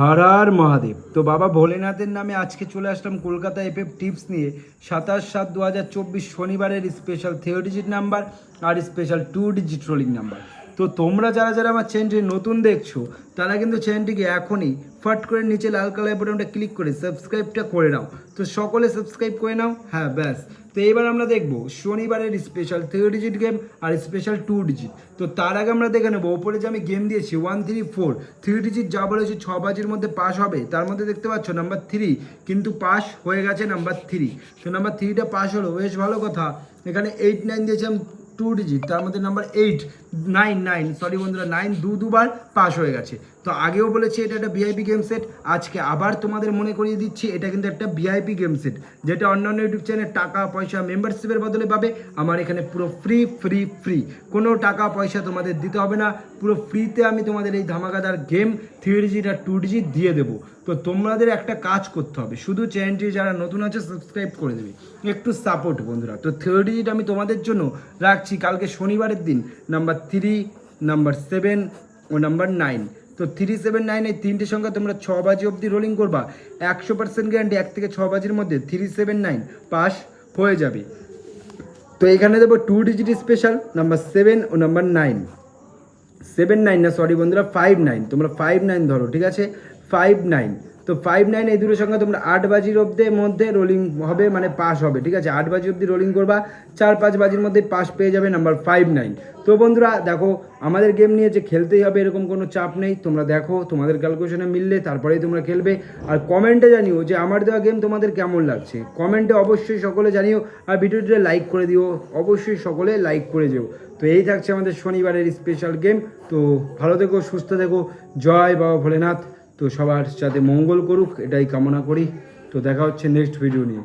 হর হর মহাদেব। তো বাবা ভোলেনাথের নামে আজকে চলে আসলাম কলকাতা এফএফ টিপস নিয়ে 27/7/2024 শনিবারের স্পেশাল 3 ডিজিট নাম্বার আর স্পেশাল 2 ডিজিট রোলিং নাম্বার। তো তোমরা যারা যারা আমার চ্যানেলটি নতুন দেখছো তারা কিন্তু চ্যানেলটিকে এখনই ফট করে নিচে লাল কালার বাটনটা ক্লিক করে সাবস্ক্রাইবটা করে নাও। তো সকলে সাবস্ক্রাইব করে নাও। হ্যাঁ ব্যাস। তো এবার আমরা দেখবো শনিবারের স্পেশাল 3 ডিজিট গেম আর স্পেশাল 2 ডিজিট। তো তার আগে আমরা দেখে নেবো ওপরে যে আমি গেম দিয়েছি 1 3 4 3 ডিজিট যা বলেছি 6 বাজির মধ্যে পাস হবে, তার মধ্যে দেখতে পাচ্ছ নাম্বার 3 কিন্তু পাস হয়ে গেছে নাম্বার 3। তো নাম্বার 3টা পাস হলো, বেশ ভালো কথা। এখানে 8 9 দিয়েছিলাম 2 ডিজিট, তার মধ্যে নাম্বার 8 9 9 সরি বন্ধুরা 9 দুবার পাস হয়ে গেছে। তো আগেও বলেছি এটা একটা ভিআইপি গেম সেট, আজকে আবার তোমাদের মনে করিয়ে দিচ্ছি এটা কিন্তু একটা ভিআইপি গেম সেট, যেটা অন্যান্য ইউটিউব চ্যানেলে টাকা পয়সা মেম্বারশিপের বদলে পাবে। আমার এখানে পুরো ফ্রি ফ্রি ফ্রি, কোনো টাকা পয়সা তোমাদের দিতে হবে না, পুরো ফ্রিতে আমি তোমাদের এই ধামাকাদার গেম 3 ডিজিট আর 2 ডিজিট দিয়ে দেবো। তো তোমাদের একটা কাজ করতে হবে, শুধু চ্যানেলটি যারা নতুন আছে সাবস্ক্রাইব করে দেবে, একটু সাপোর্ট বন্ধুরা। তো 3 ডিজিট আমি তোমাদের জন্য রাখছি কালকে শনিবারের দিন নাম্বার 3 নাম্বার 7 ও নাম্বার 9। তো 3 7 9 এই তিনটে সংখ্যা তোমরা 6 বাজি অবধি রোলিং করবা, 100% গ্যারান্টি 1 থেকে 6 বাজির মধ্যে 3 7 9 পাস হয়ে যাবে। তো এখানে দেবো 2 ডিজিট স্পেশাল নাম্বার 7 ও নাম্বার 9। 7 9 না সরি বন্ধুরা 5 9, তোমরা 5 9 ধরো, ঠিক আছে 5 9। তো 5 9 এই দুটো সংখ্যা তোমরা 8 বাজির অব্দের মধ্যে রোলিং হবে, মানে পাস হবে, ঠিক আছে 8 বাজি অব্দি রোলিং করবা, 4-5 বাজির মধ্যে পাস পেয়ে যাবে নাম্বার 5 9। তো বন্ধুরা দেখো আমাদের গেম নিয়ে যে খেলতেই হবে এরকম কোনো চাপ নেই, তোমরা দেখো তোমাদের ক্যালকুলেশনে মিললে তারপরেই তোমরা খেলবে। আর কমেন্টে জানিও যে আমার দেওয়া গেম তোমাদের কেমন লাগছে, কমেন্টে অবশ্যই সকলে জানিও। আর ভিডিওটিতে লাইক করে দিও, অবশ্যই সকলে লাইক করে যেও। তো এই থাকছে আমাদের শনিবারের স্পেশাল গেম। তো ভালো থেকো, সুস্থ থেকো, জয় বাবা ভোলেনাথ। তো সবার সাথে মঙ্গল করুক এটাই কামনা করি। তো দেখা হচ্ছে নেক্সট ভিডিও নিয়ে।